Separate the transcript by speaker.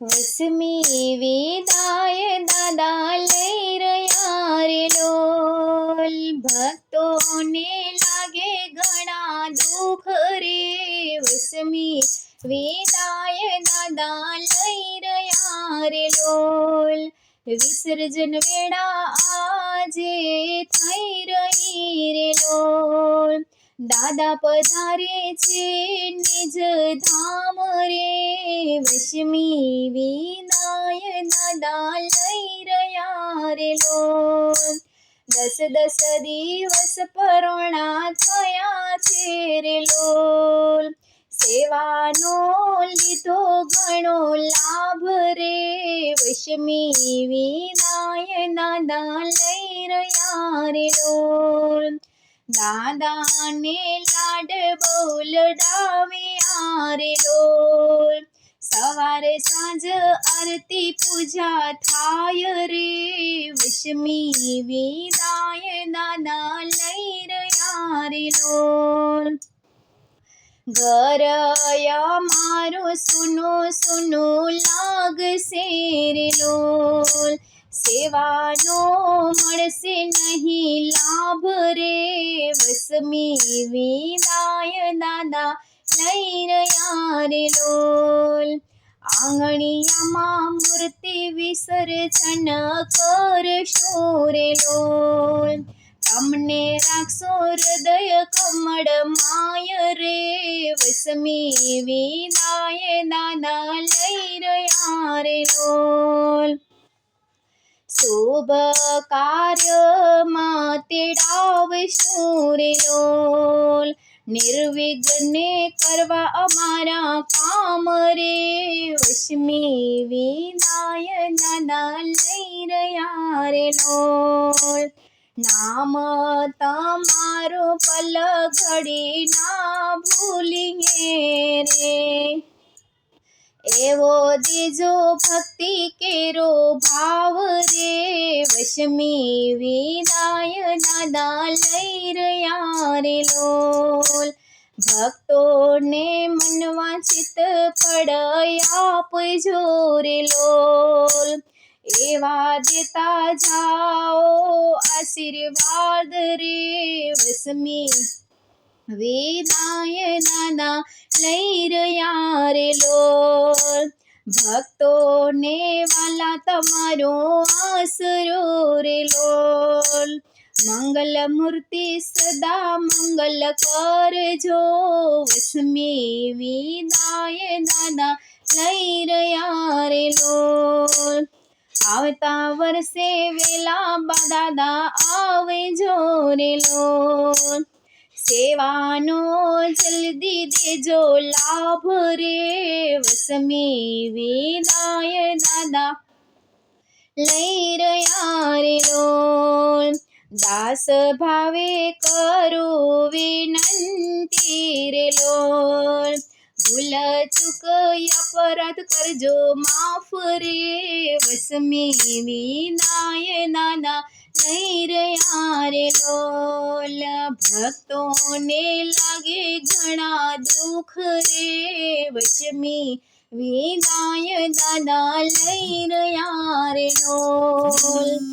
Speaker 1: વસમી વિદાય દાદા લઈ રહ્યા રે લોલ. ભક્તોને લાગે ઘણા દુઃખ રે, વસમી વિદાય દાદા લઈ રહ્યા રે લોલ. વિસર્જન વેળા આજે થઈ રહી રે લોલ. દાદા પધારે છે નિજ ધામ રે, વસમી વિદાય દાદા લઈ રહ્યા રે લોલ. 10 દિવસ પરોણા થયા છે રે લોલ. સેવાનો લીધો ઘણો લાભ રે, વસમી વિદાય દાદા લઈ રહ્યા રે લોલ. દાદાને લાડ બહુ લડાવ્યા રે લોલ. સવારે સાંજ આરતી પૂજા થાય રે, વસમી વિદાય દાદા લઈ રહ્યા રે લોલ. ઘર અમારું સૂનું સૂનું લાગશે રે લોલ. સેવાનો મળશે નહીં લાભ રે, વસમી વિદાય દાદા લઈ રહ્યા રે લોલ. આંગણિયામાં મૂર્તિ વિસર્જન કરશો રે લોલ. તમને રાખશો હૃદય કમળ માય રે, વસમી વિદાય દાદા લઈ રહ્યા રે લોલ. શુભ કાર્યમાં તેડાવશું રે લોલ. નિર્વિઘ્ને કરવા અમારા કામ રે, વસમી વિદાય દાદા લઈ રહ્યા રે લોલ. નામ તમારો પલ ઘડી ના ભૂલીએ રે, એવો દેજો ભક્તિ કેરો ભાવ રે, વસમી વિદાય દાદા લઈ રહ્યા રે લોલ. ભક્તોને મનવાંચિત ફળ આપજો રે લોલ. એવા દેતા જાઓ આશીર્વાદ રે, વસમી વિદાય દાદા લઈ રહ્યા રે લોલ. ભક્તોને વાલા તમારો આશરો રે લોલ. મંગલ મૂર્તિ સદા મંગલ કરજો, વસમી વિદાય દાદા લઈ રહ્યા રે લોલ. આવતા વર્ષે વેલા દાદા આવજો રે લોલ. સેવાનો જલ્દી દેજો લાભ રે, વસમી વિદાય દાદા લઈ રહ્યા રે લોલ. દાસ ભાવે કરું વિનંતી રે લોલ. ભૂલ ચૂક અપરાધ કરજો માફ રે, વસમી વિદાય દાદા લઈ રહ્યા રે લોલ. ભક્તોને લાગે ઘણા દુઃખ રે, વસમી વિદાય દાદા લઈ રહ્યા રે લોલ.